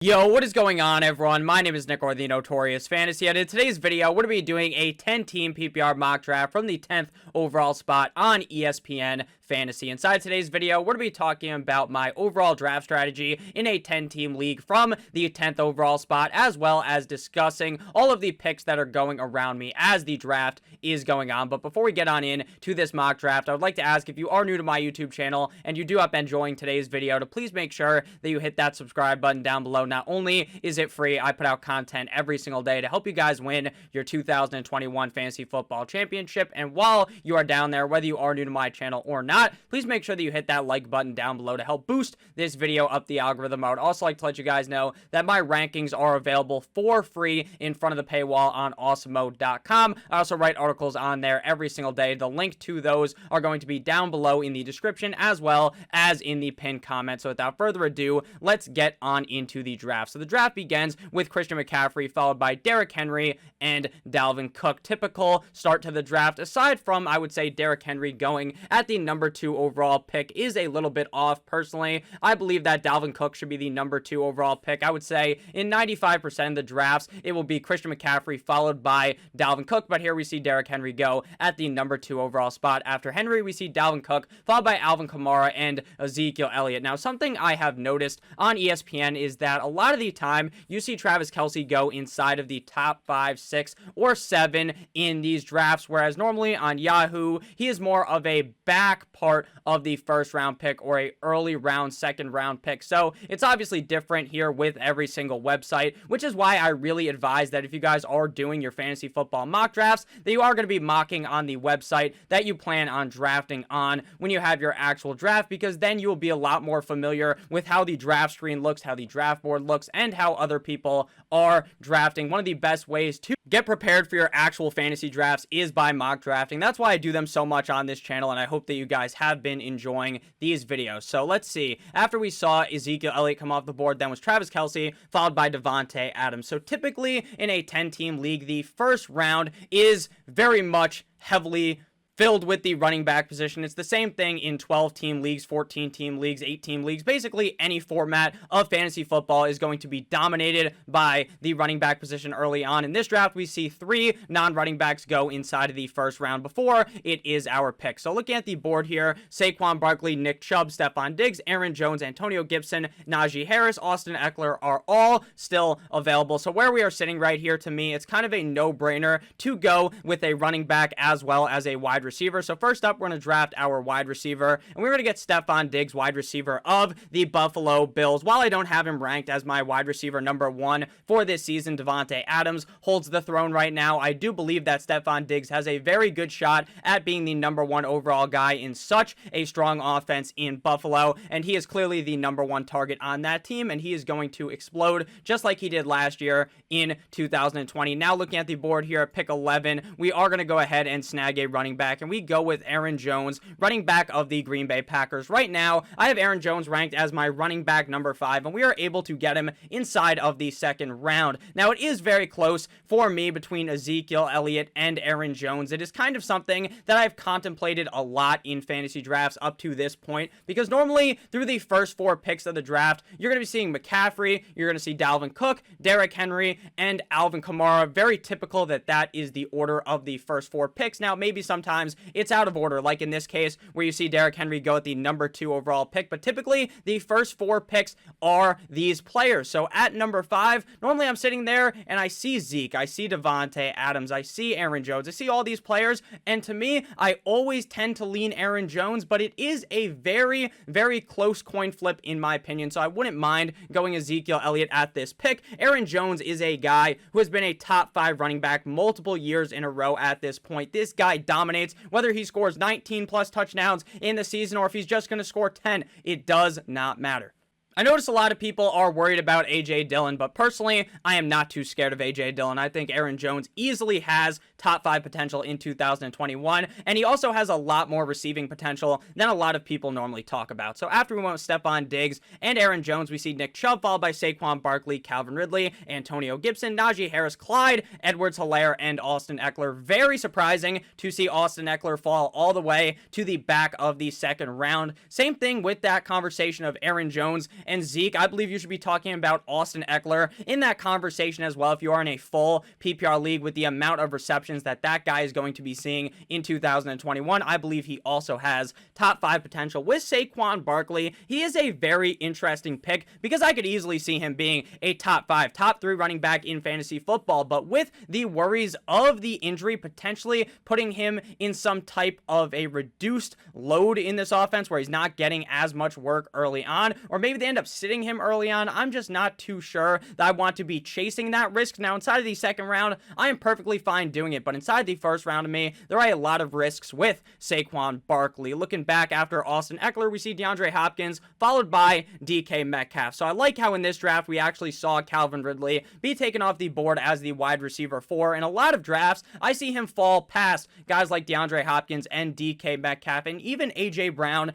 Yo, what is going on, everyone? My name is Nick, or the Notorious Fantasy, and in today's video, we're going to be doing a 10-team PPR mock draft from the 10th overall spot on ESPN Fantasy. Inside today's video, we're going to be talking about my overall draft strategy in a 10-team league from the 10th overall spot, as well as discussing all of the picks that are going around me as the draft is going on. But before we get on in to this mock draft, I would like to ask, if you are new to my YouTube channel and you do have been enjoying today's video, to please make sure that you hit that subscribe button down below. Not only is it free, I put out content every single day to help you guys win your 2021 Fantasy Football Championship. And while you are down there, whether you are new to my channel or not, please make sure that you hit that like button down below to help boost this video up the algorithm. I would also like to let you guys know that my rankings are available for free in front of the paywall on awesomemode.com. I also write articles on there every single day. The link to those are going to be down below in the description as well as in the pinned comment. So without further ado, let's get on into the draft. So the draft begins with Christian McCaffrey, followed by Derrick Henry and Dalvin Cook. Typical start to the draft, aside from, I would say, Derrick Henry going at the number 2 overall pick is a little bit off. Personally, I believe that Dalvin Cook should be the number 2 overall pick. I would say in 95% of the drafts, it will be Christian McCaffrey followed by Dalvin Cook, but here we see Derrick Henry go at the number 2 overall spot. After Henry, we see Dalvin Cook, followed by Alvin Kamara and Ezekiel Elliott. Now, something I have noticed on ESPN is that a lot of the time you see Travis Kelce go inside of the top 5, 6, or 7 in these drafts, whereas normally on Yahoo, he is more of a back part of the first round pick or a early round, second round pick. So it's obviously different here with every single website, which is why I really advise that if you guys are doing your fantasy football mock drafts, that you are going to be mocking on the website that you plan on drafting on when you have your actual draft, because then you will be a lot more familiar with how the draft screen looks, how the draft board looks, and how other people are drafting. One of the best ways to get prepared for your actual fantasy drafts is by mock drafting. That's why I do them so much on this channel, and I hope that you guys have been enjoying these videos. So let's see. After we saw Ezekiel Elliott come off the board, then was Travis Kelce, followed by Devonta Adams. So typically in a 10-team league, the first round is very much heavily filled with the running back position. It's the same thing in 12-team leagues, 14-team leagues, 8-team leagues. Basically, any format of fantasy football is going to be dominated by the running back position early on. In this draft, we see 3 non-running backs go inside of the first round before it is our pick. So looking at the board here, Saquon Barkley, Nick Chubb, Stephon Diggs, Aaron Jones, Antonio Gibson, Najee Harris, Austin Eckler are all still available. So where we are sitting right here, to me, it's kind of a no-brainer to go with a running back as well as a wide receiver. So first up, we're going to draft our wide receiver, and we're going to get Stephon Diggs, wide receiver of the Buffalo Bills. While I don't have him ranked as my wide receiver number 1 for this season, Devonta Adams holds the throne right now. I do believe that Stephon Diggs has a very good shot at being the number 1 overall guy in such a strong offense in Buffalo, and he is clearly the number 1 target on that team, and he is going to explode just like he did last year in 2020. Now looking at the board here at pick 11, we are going to go ahead and snag a running back, and we go with Aaron Jones, running back of the Green Bay Packers. Right now, I have Aaron Jones ranked as my running back number 5, and we are able to get him inside of the second round. Now, it is very close for me between Ezekiel Elliott and Aaron Jones. It is kind of something that I've contemplated a lot in fantasy drafts up to this point, because normally through the first 4 picks of the draft, you're going to be seeing McCaffrey, you're going to see Dalvin Cook, Derrick Henry, and Alvin Kamara. Very typical that that is the order of the first 4 picks. Now, maybe sometimes it's out of order, like in this case where you see Derrick Henry go at the number 2 overall pick, but typically the first 4 picks are these players. So at number 5, normally I'm sitting there and I see Zeke, I see Devonta Adams, I see Aaron Jones, I see all these players, and to me, I always tend to lean Aaron Jones, but it is a very, very close coin flip in my opinion, so I wouldn't mind going Ezekiel Elliott at this pick. Aaron Jones is a guy who has been a top 5 running back multiple years in a row at this point. This guy dominates, whether he scores 19 plus touchdowns in the season or if he's just going to score 10, it does not matter. I notice a lot of people are worried about A.J. Dillon, but personally, I am not too scared of A.J. Dillon. I think Aaron Jones easily has top 5 potential in 2021, and he also has a lot more receiving potential than a lot of people normally talk about. So after we went with Stephon Diggs and Aaron Jones, we see Nick Chubb, followed by Saquon Barkley, Calvin Ridley, Antonio Gibson, Najee Harris, Clyde Edwards-Helaire, and Austin Eckler. Very surprising to see Austin Eckler fall all the way to the back of the second round. Same thing with that conversation of Aaron Jones and Zeke, I believe you should be talking about Austin Eckler in that conversation as well if you are in a full PPR league with the amount of receptions that guy is going to be seeing in 2021. I believe he also has top 5 potential. With Saquon Barkley, he is a very interesting pick because I could easily see him being a top 5, top 3 running back in fantasy football, but with the worries of the injury potentially putting him in some type of a reduced load in this offense where he's not getting as much work early on, or maybe they end up sitting him early on, I'm just not too sure that I want to be chasing that risk. Now, inside of the second round, I am perfectly fine doing it, but inside the first round of me, there are a lot of risks with Saquon Barkley. Looking back after Austin Eckler, we see DeAndre Hopkins, followed by DK Metcalf. So I like how in this draft, we actually saw Calvin Ridley be taken off the board as the wide receiver 4. In a lot of drafts, I see him fall past guys like DeAndre Hopkins and DK Metcalf, and even AJ Brown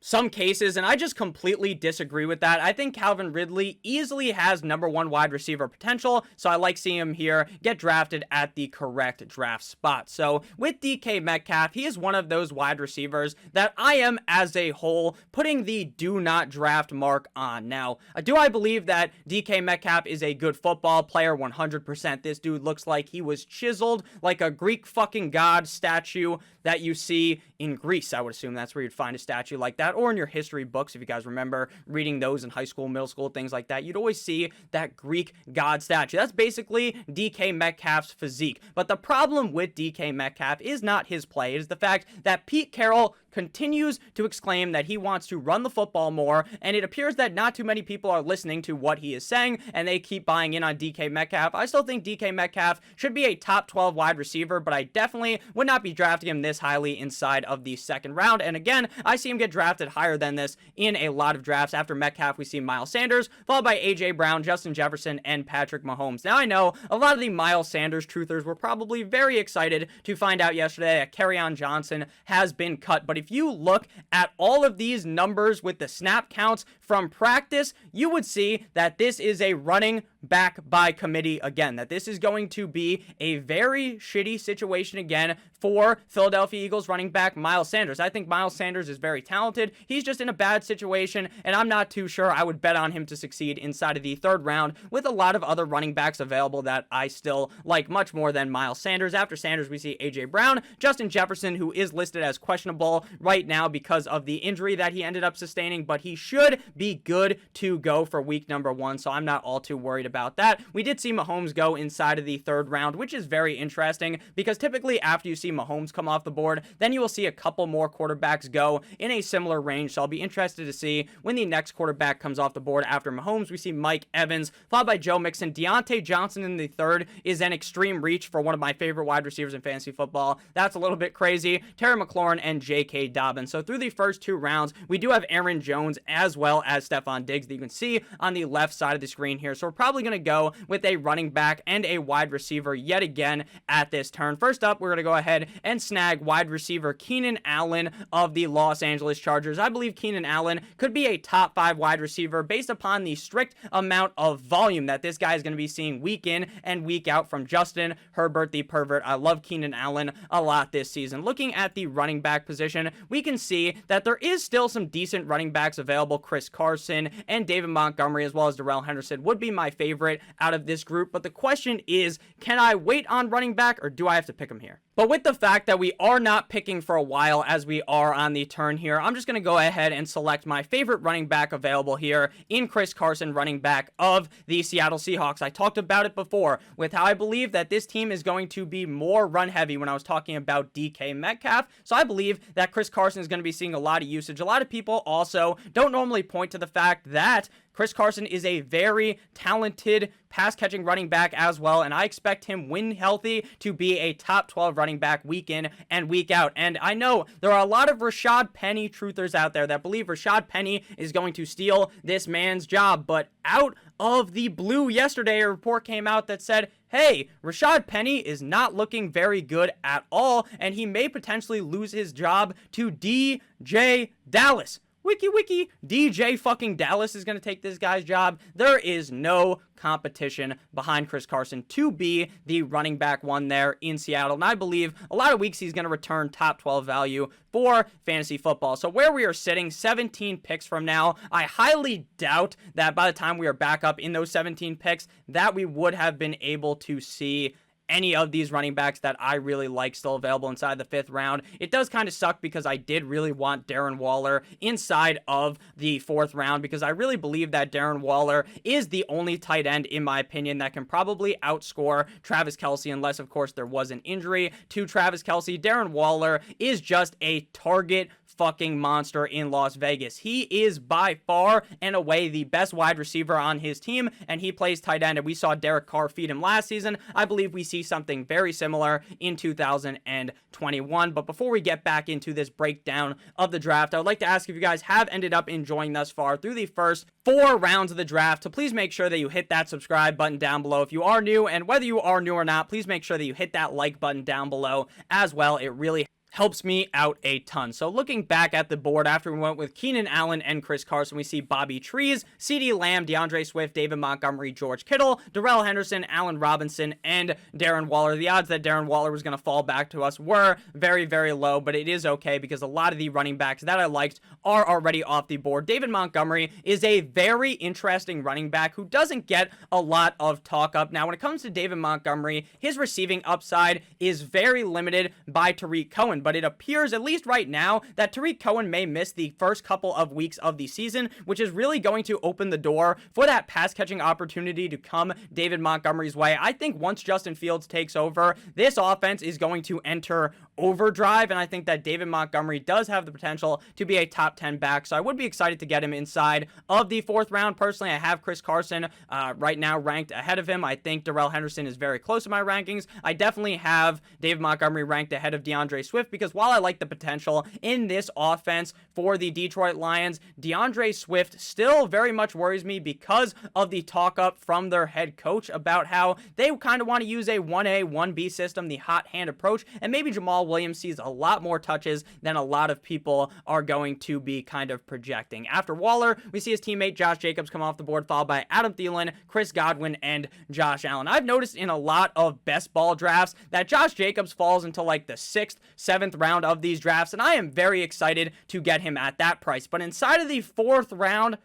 some cases, and I just completely disagree with that. I think Calvin Ridley easily has number 1 wide receiver potential, so I like seeing him here get drafted at the correct draft spot. So with DK Metcalf, he is one of those wide receivers that I am, as a whole, putting the do not draft mark on. Now, do I believe that DK Metcalf is a good football player? 100%. This dude looks like he was chiseled like a Greek fucking god statue that you see in Greece. I would assume that's where you'd find a statue like that, or in your history books, if you guys remember reading those in high school, middle school, things like that. You'd always see that Greek god statue. That's basically DK Metcalf's physique. But the problem with DK Metcalf is not his play. It is the fact that Pete Carroll continues to exclaim that he wants to run the football more, and it appears that not too many people are listening to what he is saying, and they keep buying in on DK Metcalf. I still think DK Metcalf should be a top 12 wide receiver, but I definitely would not be drafting him this highly inside of the second round. And again, I see him get drafted higher than this in a lot of drafts. After Metcalf, we see Miles Sanders, followed by AJ Brown, Justin Jefferson, and Patrick Mahomes. Now, I know a lot of the Miles Sanders truthers were probably very excited to find out yesterday that Kerryon Johnson has been cut, but if you look at all of these numbers with the snap counts from practice, you would see that this is a running back by committee again, that this is going to be a very shitty situation again for Philadelphia Eagles running back Miles Sanders. I think Miles Sanders is very talented. He's just in a bad situation, and I'm not too sure I would bet on him to succeed inside of the third round with a lot of other running backs available that I still like much more than Miles Sanders. After Sanders, we see AJ Brown, Justin Jefferson, who is listed as questionable right now because of the injury that he ended up sustaining, but he should be good to go for week number 1, so I'm not all too worried about that. We did see Mahomes go inside of the third round, which is very interesting because typically after you see Mahomes come off the board, then you will see a couple more quarterbacks go in a similar range, so I'll be interested to see when the next quarterback comes off the board after Mahomes. We see Mike Evans, followed by Joe Mixon. Deontay Johnson in the third is an extreme reach for one of my favorite wide receivers in fantasy football. That's a little bit crazy. Terry McLaurin and J.K. Dobbins. So through the first 2 rounds, we do have Aaron Jones as well as Stephon Diggs that you can see on the left side of the screen here. So we're probably going to go with a running back and a wide receiver yet again at this turn. First up, we're going to go ahead and snag wide receiver Keenan Allen of the Los Angeles Chargers. I believe Keenan Allen could be a top 5 wide receiver based upon the strict amount of volume that this guy is going to be seeing week in and week out from Justin Herbert the pervert. I love Keenan Allen a lot this season. Looking at the running back position, we can see that there is still some decent running backs available. Chris Carson and David Montgomery as well as Darrell Henderson would be my favorite out of this group, but the question is, can I wait on running back or do I have to pick him here? But with the fact that we are not picking for a while as we are on the turn here, I'm just going to go ahead and select my favorite running back available here in Chris Carson, running back of the Seattle Seahawks. I talked about it before with how I believe that this team is going to be more run heavy when I was talking about DK Metcalf. So I believe that Chris Carson is going to be seeing a lot of usage. A lot of people also don't normally point to the fact that Chris Carson is a very talented pass-catching running back as well, and I expect him, when healthy, to be a top 12 running back week in and week out. And I know there are a lot of Rashad Penny truthers out there that believe Rashad Penny is going to steal this man's job, but out of the blue yesterday, a report came out that said, hey, Rashad Penny is not looking very good at all, and he may potentially lose his job to DJ Dallas. wiki, DJ fucking Dallas is going to take this guy's job. There is no competition behind Chris Carson to be the running back one there in Seattle. And I believe a lot of weeks he's going to return top 12 value for fantasy football. So where we are sitting 17 picks from now, I highly doubt that by the time we are back up in those 17 picks that we would have been able to see any of these running backs that I really like still available inside the 5th round. It does kind of suck because I did really want Darren Waller inside of the 4th round because I really believe that Darren Waller is the only tight end, in my opinion, that can probably outscore Travis Kelce unless, of course, there was an injury to Travis Kelce. Darren Waller is just a target fucking monster in Las Vegas. He is by far and away the best wide receiver on his team, and he plays tight end, and we saw Derek Carr feed him last season. I believe we see something very similar in 2021. But before we get back into this breakdown of the draft, I would like to ask if you guys have ended up enjoying thus far through the first 4 rounds of the draft to please make sure that you hit that subscribe button down below if you are new, and whether you are new or not, please make sure that you hit that like button down below as well. It really helps me out a ton. So looking back at the board after we went with Keenan Allen and Chris Carson, we see Bobby Trees, CeeDee Lamb, DeAndre Swift, David Montgomery, George Kittle, Darrell Henderson, Allen Robinson, and Darren Waller. The odds that Darren Waller was going to fall back to us were very, very low, but it is okay because a lot of the running backs that I liked are already off the board. David Montgomery is a very interesting running back who doesn't get a lot of talk up. Now, when it comes to David Montgomery, his receiving upside is very limited by Tariq Cohen, but it appears, at least right now, that Tariq Cohen may miss the first couple of weeks of the season, which is really going to open the door for that pass-catching opportunity to come David Montgomery's way. I think once Justin Fields takes over, this offense is going to enter overdrive, and I think that David Montgomery does have the potential to be a top 10 back, so I would be excited to get him inside of the 4th round. Personally, I have Chris Carson right now ranked ahead of him. I think Darrell Henderson is very close to my rankings. I definitely have David Montgomery ranked ahead of DeAndre Swift because while I like the potential in this offense for the Detroit Lions, DeAndre Swift still very much worries me because of the talk up from their head coach about how they kind of want to use a 1A, 1B system, the hot hand approach, and maybe Jamal Williams sees a lot more touches than a lot of people are going to be kind of projecting. After Waller, we see his teammate Josh Jacobs come off the board, followed by Adam Thielen, Chris Godwin, and Josh Allen. I've noticed in a lot of best ball drafts that Josh Jacobs falls into like the 6th, 7th round of these drafts, and I am very excited to get him at that price. But inside of the 4th round,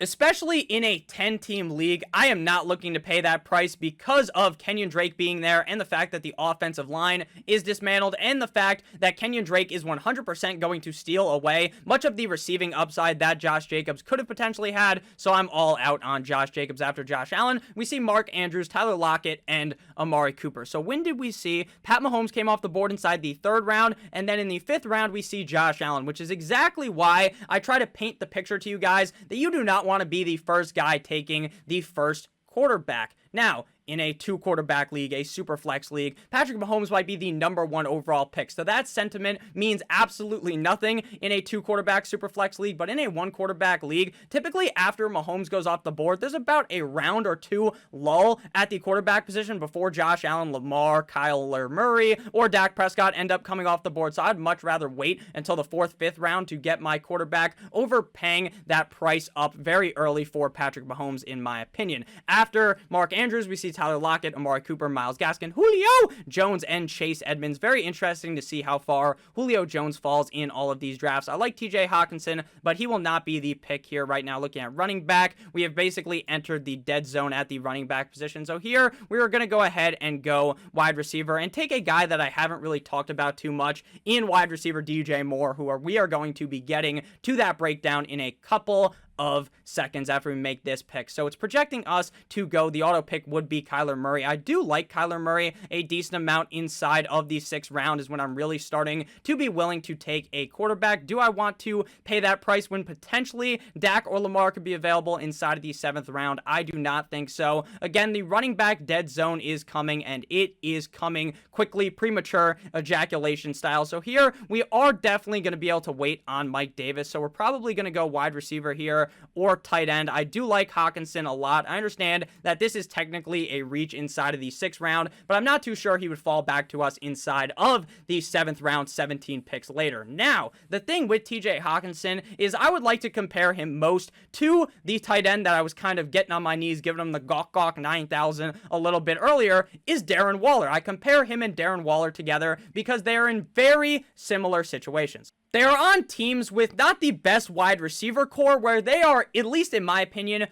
especially in a 10-team league, I am not looking to pay that price because of Kenyon Drake being there and the fact that the offensive line is dismantled and the fact that Kenyon Drake is 100% going to steal away much of the receiving upside that Josh Jacobs could have potentially had, so I'm all out on Josh Jacobs. After Josh Allen, we see Mark Andrews, Tyler Lockett, and Amari Cooper. So when did we see Pat Mahomes came off the board inside the 3rd round, and then in the 5th round, we see Josh Allen, which is exactly why I try to paint the picture to you guys that you do not want to be the first guy taking the first quarterback. Now, in a 2-quarterback league, a super flex league, Patrick Mahomes might be the number 1 overall pick. So that sentiment means absolutely nothing in a 2-quarterback super flex league, but in a 1-quarterback league, typically after Mahomes goes off the board, there's about a round or 2 lull at the quarterback position before Josh Allen, Lamar, Kyler Murray, or Dak Prescott end up coming off the board. So I'd much rather wait until the 4th, 5th round to get my quarterback over paying that price up very early for Patrick Mahomes, in my opinion. After Mark Andrews, we see Tyler Lockett, Amari Cooper, Myles Gaskin, Julio Jones, and Chase Edmonds. Very interesting to see how far Julio Jones falls in all of these drafts. I like TJ Hawkinson, but he will not be the pick here right now. Looking at running back, we have basically entered the dead zone at the running back position. So here, we are going to go ahead and go wide receiver and take a guy that I haven't really talked about too much in wide receiver, DJ Moore, we are going to be getting to that breakdown in a couple of seconds after we make this pick. So it's projecting us to go. The auto pick would be Kyler Murray. I do like Kyler Murray a decent amount inside of the 6th round is when I'm really starting to be willing to take a quarterback. Do I want to pay that price when potentially Dak or Lamar could be available inside of the 7th round? I do not think so. Again, the running back dead zone is coming, and it is coming quickly, premature ejaculation style. So here we are definitely going to be able to wait on Mike Davis. So we're probably going to go wide receiver here receiver or tight end. I do like Hockenson a lot. I understand that this is technically a reach inside of the 6th round, but I'm not too sure he would fall back to us inside of the 7th round, 17 picks later. Now, the thing with TJ Hockenson is I would like to compare him most to the tight end that I was kind of getting on my knees, giving him the gawk 9,000 a little bit earlier, is Darren Waller. I compare him and Darren Waller together because they are in very similar situations. They are on teams with not the best wide receiver core, where they are, at least in my opinion,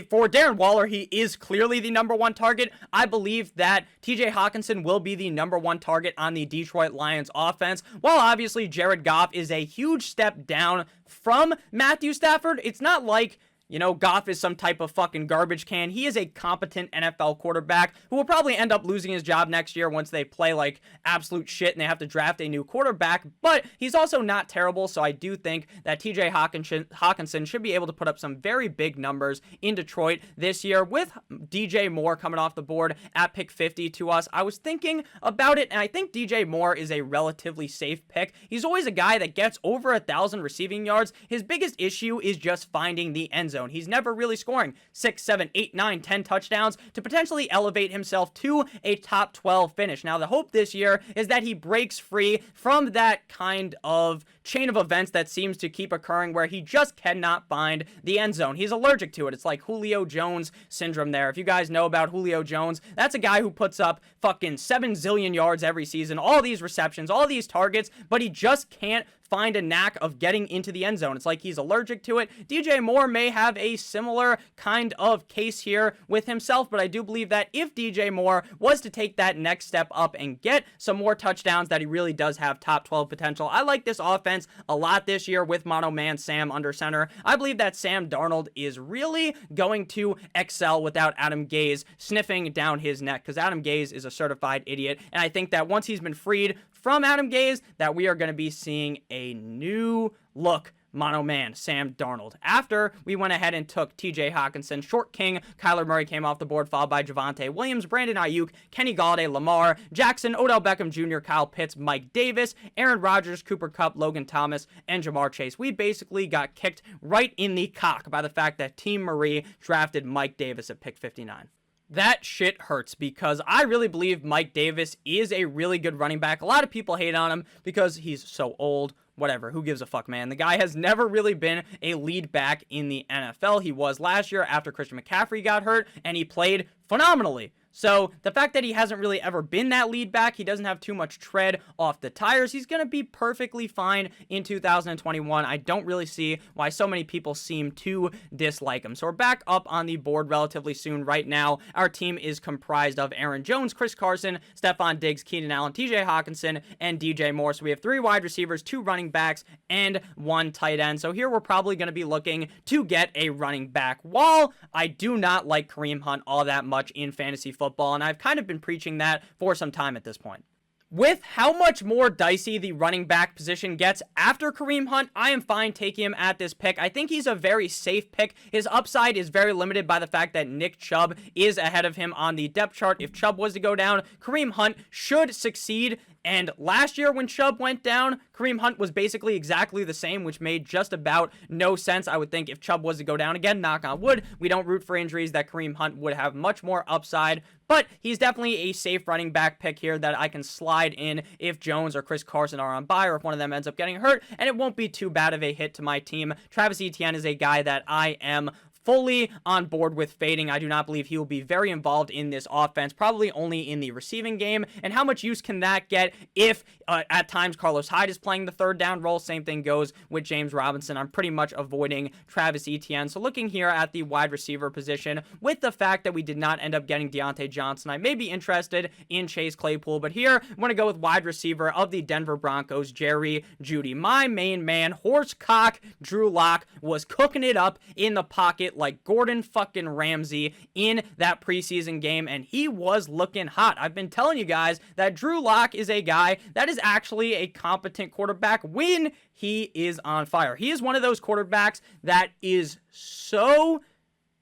for Darren Waller, he is clearly the number 1 target. I believe that TJ Hockenson will be the number 1 target on the Detroit Lions offense. While obviously Jared Goff is a huge step down from Matthew Stafford, it's not like, you know, Goff is some type of fucking garbage can. He is a competent NFL quarterback who will probably end up losing his job next year once they play like absolute shit and they have to draft a new quarterback, but he's also not terrible, so I do think that TJ Hockenson should be able to put up some very big numbers in Detroit this year. With DJ Moore coming off the board at pick 50 to us, I was thinking about it, and I think DJ Moore is a relatively safe pick. He's always a guy that gets over 1,000 receiving yards. His biggest issue is just finding the end zone. He's never really scoring 6, 7, 8, 9, 10 touchdowns to potentially elevate himself to a top 12 finish. Now, the hope this year is that he breaks free from that kind of chain of events that seems to keep occurring where he just cannot find the end zone. He's allergic to it. It's like Julio Jones syndrome there. If you guys know about Julio Jones, that's a guy who puts up fucking 7 zillion yards every season, all these receptions, all these targets, but he just can't find a knack of getting into the end zone. It's like he's allergic to it. DJ Moore may have a similar kind of case here with himself, but I do believe that if DJ Moore was to take that next step up and get some more touchdowns, that he really does have top 12 potential. I like this offense a lot this year with mono man Sam under center. I believe that Sam Darnold is really going to excel without Adam Gase sniffing down his neck, because Adam Gase is a certified idiot, and I think that once he's been freed from Adam Gase, that we are going to be seeing a new look mono man Sam Darnold. After we went ahead and took TJ Hockenson, Short King, Kyler Murray came off the board, followed by Javonte Williams, Brandon Ayuk, Kenny Golladay, Lamar Jackson, Odell Beckham Jr., Kyle Pitts, Mike Davis, Aaron Rodgers, Cooper Kupp, Logan Thomas, and Jamar Chase. We basically got kicked right in the cock by the fact that Team Marie drafted Mike Davis at pick 59. That shit hurts, because I really believe Mike Davis is a really good running back. A lot of people hate on him because he's so old. Whatever, who gives a fuck, man? The guy has never really been a lead back in the NFL. He was last year after Christian McCaffrey got hurt, and he played phenomenally. So the fact that he hasn't really ever been that lead back, he doesn't have too much tread off the tires, he's going to be perfectly fine in 2021. I don't really see why so many people seem to dislike him. So we're back up on the board relatively soon. Right now, our team is comprised of Aaron Jones, Chris Carson, Stephon Diggs, Keenan Allen, TJ Hockenson, and DJ Moore. So we have 3 wide receivers, 2 running backs, and 1 tight end. So here we're probably going to be looking to get a running back. While I do not like Kareem Hunt all that much in fantasy football, and I've kind of been preaching that for some time at this point. With how much more dicey the running back position gets after Kareem Hunt, I am fine taking him at this pick. I think he's a very safe pick. His upside is very limited by the fact that Nick Chubb is ahead of him on the depth chart. If Chubb was to go down, Kareem Hunt should succeed. And last year when Chubb went down, Kareem Hunt was basically exactly the same, which made just about no sense. I would think if Chubb was to go down again, knock on wood, we don't root for injuries, that Kareem Hunt would have much more upside. But he's definitely a safe running back pick here that I can slide in if Jones or Chris Carson are on bye, or if one of them ends up getting hurt, and it won't be too bad of a hit to my team. Travis Etienne is a guy that I am fully on board with fading. I do not believe he will be very involved in this offense, probably only in the receiving game. And how much use can that get if at times Carlos Hyde is playing the third down role? Same thing goes with James Robinson. I'm pretty much avoiding Travis Etienne. So looking here at the wide receiver position, with the fact that we did not end up getting Deontay Johnson, I may be interested in Chase Claypool, but here I'm going to go with wide receiver of the Denver Broncos, Jerry Jeudy. My main man, horsecock Drew Lock, was cooking it up in the pocket like Gordon fucking Ramsay in that preseason game, and he was looking hot. I've been telling you guys that Drew Lock is a guy that is actually a competent quarterback when he is on fire. He is one of those quarterbacks that is so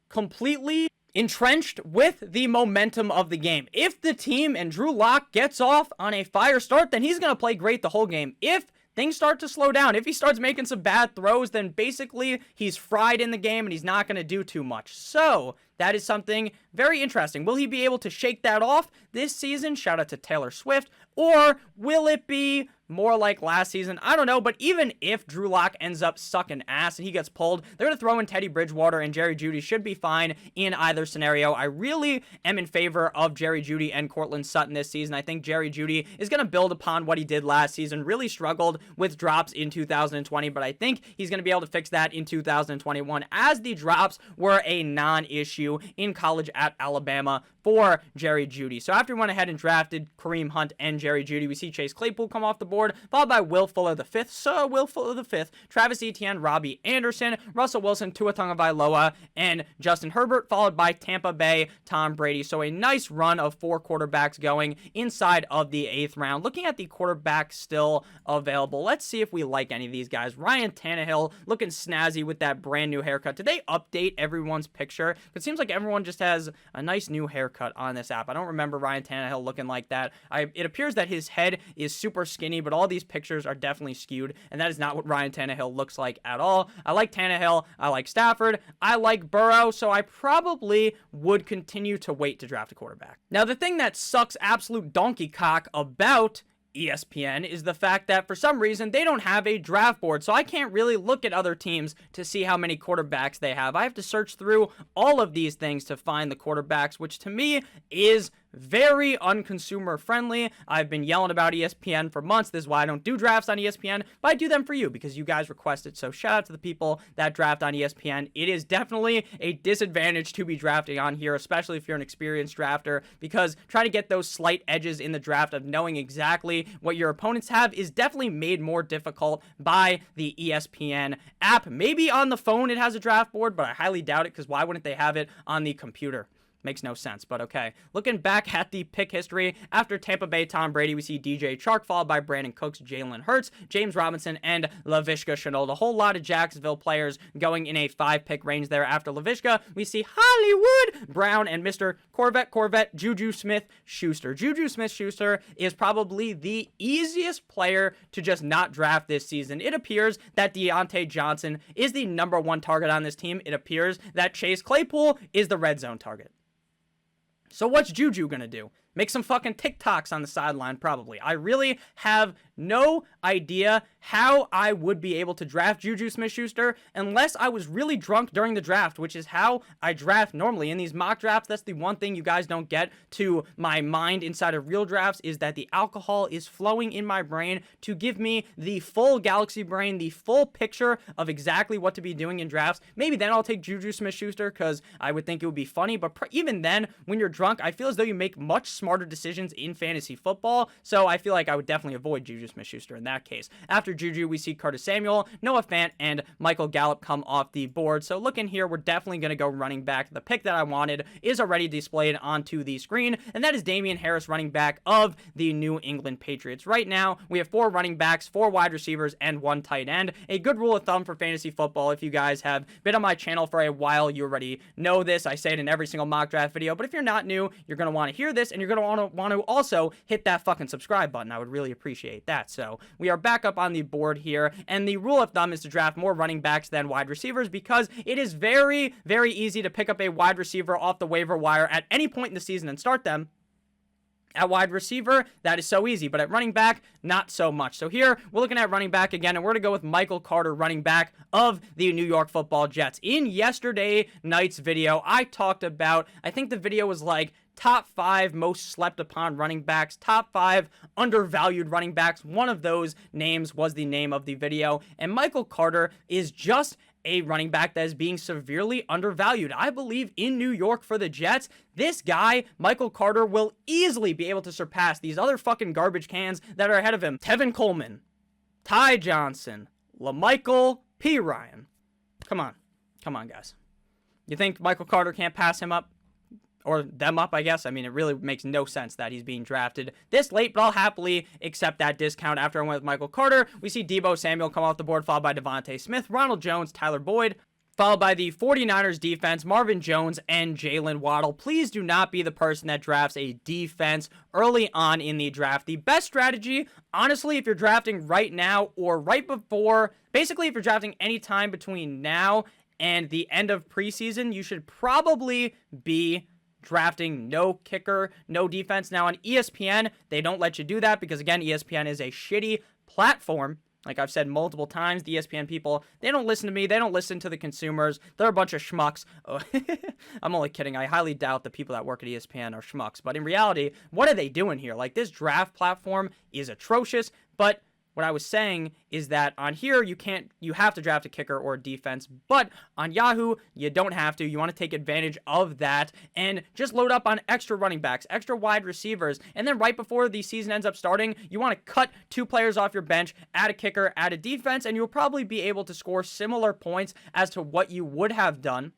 completely entrenched with the momentum of the game. If the team and Drew Lock gets off on a fire start, then he's going to play great the whole game. If things start to slow down. If he starts making some bad throws, then basically he's fried in the game and he's not going to do too much. So that is something very interesting. Will he be able to shake that off this season? Shout out to Taylor Swift. Or will it be more like last season? I don't know, but even if Drew Lock ends up sucking ass and he gets pulled, they're going to throw in Teddy Bridgewater, and Jerry Jeudy should be fine in either scenario. I really am in favor of Jerry Jeudy and Courtland Sutton this season. I think Jerry Jeudy is going to build upon what he did last season. Really struggled with drops in 2020, but I think he's going to be able to fix that in 2021, as the drops were a non-issue in college at Alabama for Jerry Jeudy. So after we went ahead and drafted Kareem Hunt and Jerry Jeudy, we see Chase Claypool come off the board, followed by Will Fuller V. So Will Fuller V, Travis Etienne, Robbie Anderson, Russell Wilson, Tua Tagovailoa, and Justin Herbert, followed by Tampa Bay, Tom Brady. So a nice run of 4 quarterbacks going inside of the 8th round. Looking at the quarterbacks still available, let's see if we like any of these guys. Ryan Tannehill looking snazzy with that brand new haircut. Did they update everyone's picture? It seems like everyone just has a nice new haircut on this app. I don't remember Ryan Tannehill looking like that. It appears that his head is super skinny, but all these pictures are definitely skewed, and that is not what Ryan Tannehill looks like at all. I like Tannehill. I like Stafford. I like Burrow, so I probably would continue to wait to draft a quarterback. Now, the thing that sucks absolute donkey cock about ESPN is the fact that for some reason they don't have a draft board, so I can't really look at other teams to see how many quarterbacks they have. I have to search through all of these things to find the quarterbacks, which to me is very unconsumer friendly. I've been yelling about ESPN for months. This is why I don't do drafts on ESPN, but I do them for you because you guys requested. So shout out to the people that draft on ESPN. It is definitely a disadvantage to be drafting on here, especially if you're an experienced drafter, because trying to get those slight edges in the draft of knowing exactly what your opponents have is definitely made more difficult by the ESPN app. Maybe on the phone it has a draft board, but I highly doubt it, because why wouldn't they have it on the computer? Makes no sense, but okay. Looking back at the pick history, after Tampa Bay, Tom Brady, we see DJ Chark, followed by Brandon Cooks, Jalen Hurts, James Robinson, and Laviska Shenault. A whole lot of Jacksonville players going in a 5-pick range there. After Laviska, we see Hollywood Brown and Mr. Corvette, Juju Smith-Schuster. Juju Smith-Schuster is probably the easiest player to just not draft this season. It appears that Deontay Johnson is the #1 target on this team. It appears that Chase Claypool is the red zone target. So what's Juju gonna do? Make some fucking TikToks on the sideline, probably. I really have no idea how I would be able to draft Juju Smith-Schuster unless I was really drunk during the draft, which is how I draft normally. In these mock drafts, that's the one thing you guys don't get to my mind inside of real drafts, is that the alcohol is flowing in my brain to give me the full galaxy brain, the full picture of exactly what to be doing in drafts. Maybe then I'll take Juju Smith-Schuster because I would think it would be funny, but even then, when you're drunk, I feel as though you make much smarter decisions in fantasy football, so I feel like I would definitely avoid Juju Smith-Schuster in that case. After Juju, we see Curtis Samuel, Noah Fant, and Michael Gallup come off the board. So looking here, we're definitely going to go running back. The pick that I wanted is already displayed onto the screen, and that is Damien Harris, running back of the New England Patriots. Right now, we have 4 running backs, 4 wide receivers, and 1 tight end. A good rule of thumb for fantasy football. If you guys have been on my channel for a while, you already know this. I say it in every single mock draft video, but if you're not new, you're going to want to hear this, and you're going to want to also hit that fucking subscribe button. I would really appreciate that. So we are back up on the board here, and the rule of thumb is to draft more running backs than wide receivers, because it is very, very easy to pick up a wide receiver off the waiver wire at any point in the season and start them. At wide receiver, that is so easy, but at running back, not so much. So here, we're looking at running back again, and we're going to go with Michael Carter, running back of the New York Football Jets. In yesterday night's video, I talked about, I think the video was like, top 5 most slept upon running backs, top 5 undervalued running backs. One of those names was the name of the video, and Michael Carter is just a running back that is being severely undervalued. I believe in New York for the Jets, this guy, Michael Carter, will easily be able to surpass these other fucking garbage cans that are ahead of him. Tevin Coleman, Ty Johnson, LaMichael P. Ryan. Come on, guys. You think Michael Carter can't pass him up? Or them up, I guess. I mean, it really makes no sense that he's being drafted this late, but I'll happily accept that discount. After I went with Michael Carter, we see Deebo Samuel come off the board, followed by Devonta Smith, Ronald Jones, Tyler Boyd. followed by the 49ers defense, Marvin Jones and Jalen Waddle. Please do not be the person that drafts a defense early on in the draft. The best strategy, honestly, if you're drafting right now or right before, basically if you're drafting any time between now and the end of preseason, you should probably be drafting no kicker, no defense. Now on ESPN, they don't let you do that because, again, ESPN is a shitty platform. Like I've said multiple times, the ESPN people, they don't listen to me. They don't listen to the consumers. They're a bunch of schmucks. Oh, I'm only kidding. I highly doubt the people that work at ESPN are schmucks. But in reality, what are they doing here? Like, this draft platform is atrocious, but what I was saying is that on here, you have to draft a kicker or a defense, but on Yahoo, you don't have to. You want to take advantage of that and just load up on extra running backs, extra wide receivers, and then right before the season ends up starting, you want to cut 2 players off your bench, add a kicker, add a defense, and you'll probably be able to score similar points as to what you would have done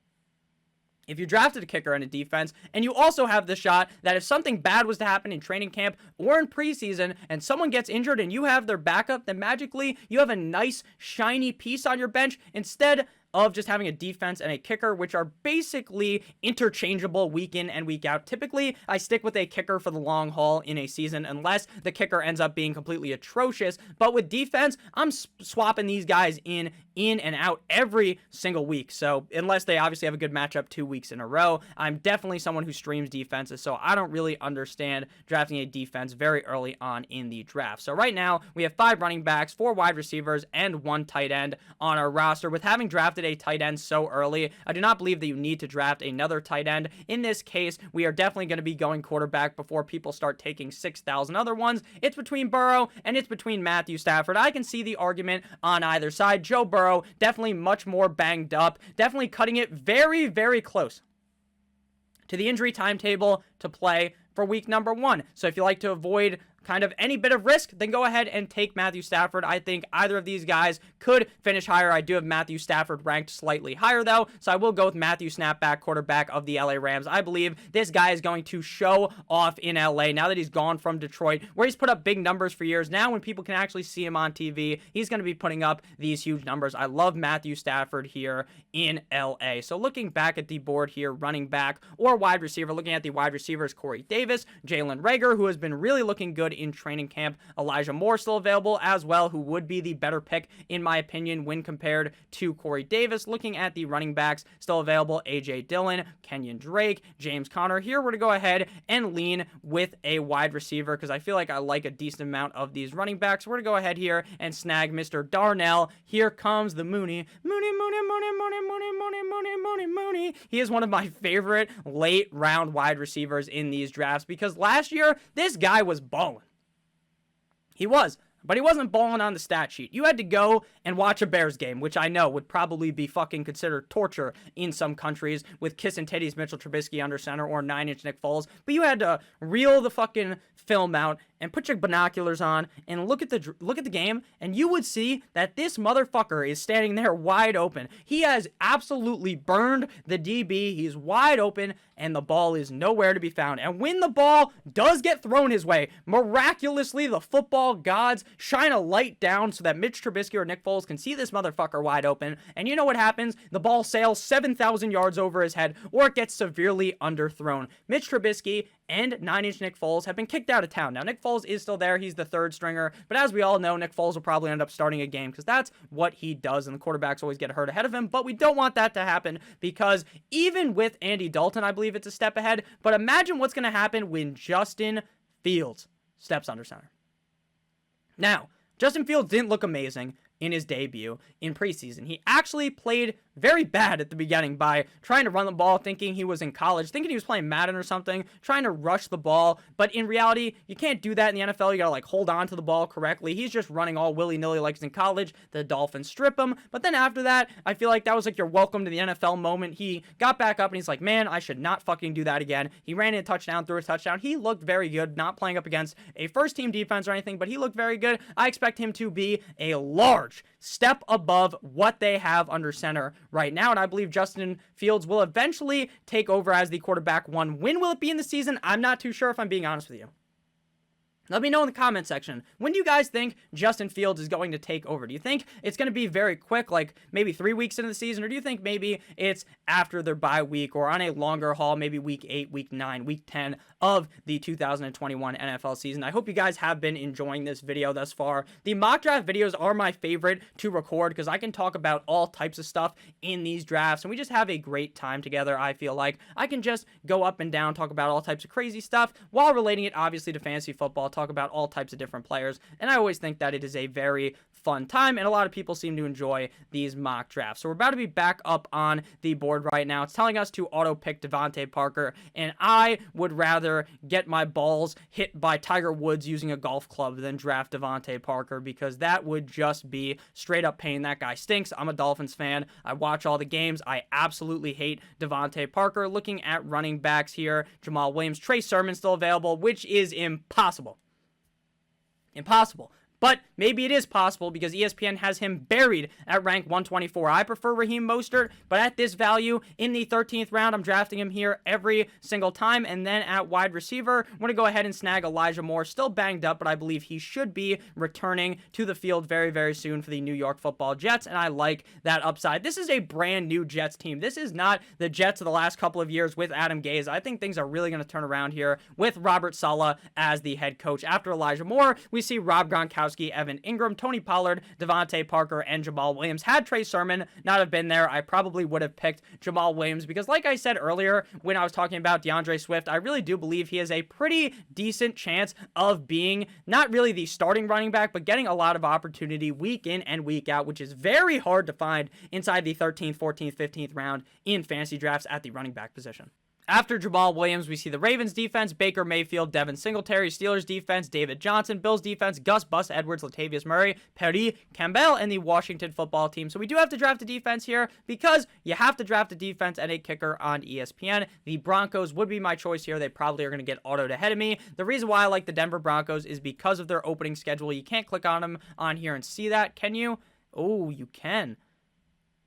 if you drafted a kicker and a defense. And you also have the shot that if something bad was to happen in training camp or in preseason and someone gets injured and you have their backup, then magically you have a nice, shiny piece on your bench instead of just having a defense and a kicker, which are basically interchangeable week in and week out. Typically, I stick with a kicker for the long haul in a season unless the kicker ends up being completely atrocious. But with defense, I'm swapping these guys in and out every single week. So unless they obviously have a good matchup 2 weeks in a row, I'm definitely someone who streams defenses. So I don't really understand drafting a defense very early on in the draft. So right now, we have 5 running backs, 4 wide receivers, and 1 tight end on our roster. With having drafted a tight end so early, I do not believe that you need to draft another tight end. In this case, we are definitely going to be going quarterback before people start taking 6,000 other ones. It's between Burrow and it's between Matthew Stafford. I can see the argument on either side. Joe Burrow, definitely much more banged up, definitely cutting it very, very close to the injury timetable to play for week number 1. So if you like to avoid kind of any bit of risk, then go ahead and take Matthew Stafford. I think either of these guys could finish higher. I do have Matthew Stafford ranked slightly higher, though, so I will go with Matthew Snapback, quarterback of the LA Rams. I believe this guy is going to show off in LA now that he's gone from Detroit, where he's put up big numbers for years. Now when people can actually see him on TV, he's going to be putting up these huge numbers. I love Matthew Stafford here in LA. So looking back at the board here, running back or wide receiver, looking at the wide receivers, Corey Davis, Jalen Reagor, who has been really looking good in training camp. Elijah Moore still available as well, who would be the better pick in my opinion when compared to Corey Davis. Looking at the running backs still available, AJ Dillon, Kenyon Drake, James Conner. Here we're to go ahead and lean with a wide receiver because I feel like I like a decent amount of these running backs. We're to go ahead here and snag Mr. Darnell. Here comes the Mooney. Mooney. He is one of my favorite late round wide receivers in these drafts because last year this guy was balling. He was, but he wasn't balling on the stat sheet. You had to go and watch a Bears game, which I know would probably be fucking considered torture in some countries with kissing titties Mitchell Trubisky under center or 9-inch Nick Foles. But you had to reel the fucking film out and put your binoculars on and look at the game, and you would see that this motherfucker is standing there wide open. He has absolutely burned the DB. He's wide open, and the ball is nowhere to be found. And when the ball does get thrown his way, miraculously, the football gods shine a light down so that Mitch Trubisky or Nick Foles can see this motherfucker wide open. And you know what happens? The ball sails 7,000 yards over his head, or it gets severely underthrown. Mitch Trubisky and 9-inch Nick Foles have been kicked out of town. Now, Nick Foles is still there. He's the third stringer. But as we all know, Nick Foles will probably end up starting a game because that's what he does, and the quarterbacks always get hurt ahead of him. But we don't want that to happen because even with Andy Dalton, I believe it's a step ahead. But imagine what's going to happen when Justin Fields steps under center. Now, Justin Fields didn't look amazing in his debut in preseason. He actually played very bad at the beginning by trying to run the ball, thinking he was in college, thinking he was playing Madden or something, trying to rush the ball. But in reality, you can't do that in the NFL. You gotta hold on to the ball correctly. He's just running all willy-nilly like he's in college. The Dolphins strip him. But then after that, I feel like that was your welcome to the NFL moment. He got back up and he's like, man, I should not fucking do that again. He ran in a touchdown, threw a touchdown. He looked very good, not playing up against a first-team defense or anything, but he looked very good. I expect him to be a large step above what they have under center right now, and I believe Justin Fields will eventually take over as the quarterback 1. When will it be in the season? I'm not too sure, if I'm being honest with you. Let me know in the comment section, when do you guys think Justin Fields is going to take over? Do you think it's going to be very quick, like maybe 3 weeks into the season, or do you think maybe it's after their bye week or on a longer haul, maybe week 8, week 9, week 10 of the 2021 NFL season? I hope you guys have been enjoying this video thus far. The mock draft videos are my favorite to record because I can talk about all types of stuff in these drafts, and we just have a great time together. I feel like I can just go up and down, talk about all types of crazy stuff while relating it obviously to fantasy football, talk about all types of different players, and I always think that it is a very fun time, and a lot of people seem to enjoy these mock drafts. So we're about to be back up on the board right now. It's telling us to auto pick Devonta Parker, and I would rather get my balls hit by Tiger Woods using a golf club than draft Devonta Parker, because that would just be straight up pain. That guy stinks. I'm a Dolphins fan. I watch all the games. I absolutely hate Devonta Parker. Looking at running backs here, Jamal Williams, Trey Sermon still available, which is impossible. But maybe it is possible because ESPN has him buried at rank 124. I prefer Raheem Mostert, but at this value in the 13th round, I'm drafting him here every single time. And then at wide receiver, I'm going to go ahead and snag Elijah Moore. Still banged up, but I believe he should be returning to the field very, very soon for the New York Football Jets, and I like that upside. This is a brand new Jets team. This is not the Jets of the last couple of years with Adam Gase. I think things are really going to turn around here with Robert Saleh as the head coach. After Elijah Moore, we see Rob Gronkowski, Evan Ingram, Tony Pollard, Devonta Parker, and Jamal Williams. Had Trey Sermon not have been there, I probably would have picked Jamal Williams because, like I said earlier when I was talking about DeAndre Swift, I really do believe he has a pretty decent chance of being not really the starting running back, but getting a lot of opportunity week in and week out, which is very hard to find inside the 13th, 14th, 15th round in fantasy drafts at the running back position. After Jamal Williams, we see the Ravens defense, Baker Mayfield, Devin Singletary, Steelers defense, David Johnson, Bills defense, Gus Bus Edwards, Latavius Murray, Perry Campbell, and the Washington football team. So we do have to draft a defense here because you have to draft a defense and a kicker on ESPN. The Broncos would be my choice here. They probably are going to get autoed ahead of me. The reason why I like the Denver Broncos is because of their opening schedule. You can't click on them on here and see that, can you? Oh, you can.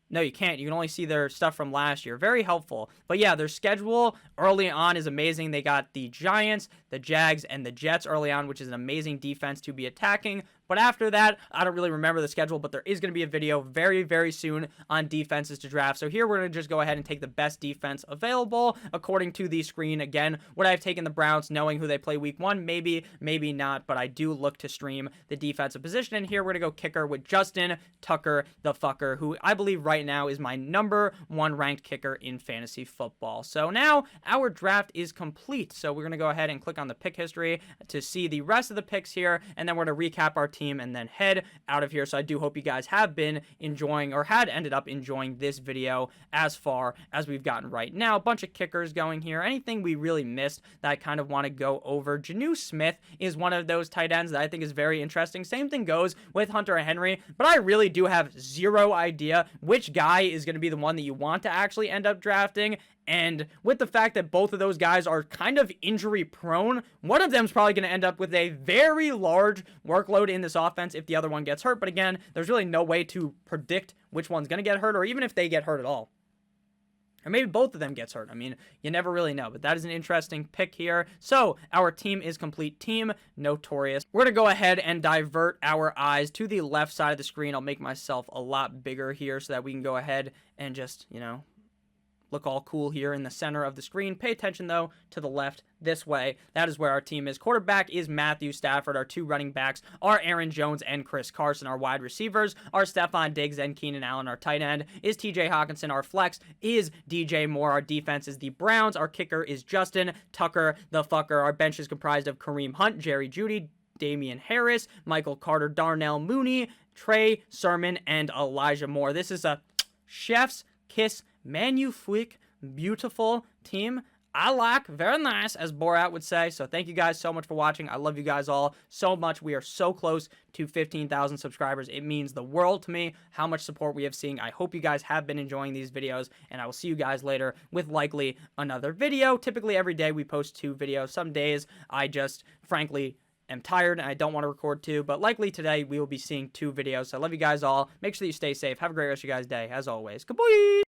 No, you can't. You can only see their stuff from last year. Very helpful. But yeah, their schedule early on is amazing. They got the Giants, the Jags, and the Jets early on, which is an amazing defense to be attacking. But after that, I don't really remember the schedule, but there is going to be a video very, very soon on defenses to draft. So here we're going to just go ahead and take the best defense available according to the screen. Again, would I have taken the Browns knowing who they play week 1? Maybe, maybe not, but I do look to stream the defensive position. And here we're going to go kicker with Justin Tucker, the fucker, who I believe right now is my #1 ranked kicker in fantasy football. So now our draft is complete. So we're going to go ahead and click on the pick history to see the rest of the picks here, and then we're going to recap our team and then head out of here. So I do hope you guys have been enjoying or had ended up enjoying this video as far as we've gotten right now. A bunch of kickers going here. Anything we really missed that I kind of want to go over. Jonnu Smith is one of those tight ends that I think is very interesting. Same thing goes with Hunter Henry, but I really do have zero idea which guy is going to be the one that you want to actually end up drafting. And with the fact that both of those guys are kind of injury prone, one of them is probably going to end up with a very large workload in this offense if the other one gets hurt. But again, there's really no way to predict which one's going to get hurt, or even if they get hurt at all. Or maybe both of them gets hurt. I mean, you never really know, but that is an interesting pick here. So our team is complete. Team Notorious. We're going to go ahead and divert our eyes to the left side of the screen. I'll make myself a lot bigger here so that we can go ahead and just, look all cool here in the center of the screen. Pay attention, though, to the left this way. That is where our team is. Quarterback is Matthew Stafford. Our 2 running backs are Aaron Jones and Chris Carson. Our wide receivers are Stephon Diggs and Keenan Allen. Our tight end is TJ Hawkinson. Our flex is DJ Moore. Our defense is the Browns. Our kicker is Justin Tucker, the fucker. Our bench is comprised of Kareem Hunt, Jerry Jeudy, Damien Harris, Michael Carter, Darnell Mooney, Trey Sermon, and Elijah Moore. This is a chef's kiss, magnifique, beautiful team. I like, very nice, as Borat would say. So thank you guys so much for watching. I love you guys all so much. We are so close to 15,000 subscribers. It means the world to me how much support we have seen. I hope you guys have been enjoying these videos, and I will see you guys later with likely another video. Typically every day we post 2 videos. Some days I just, frankly, am tired and I don't want to record 2, but likely today we will be seeing 2 videos. So I love you guys all. Make sure that you stay safe. Have a great rest of your guys' day, as always. Goodbye!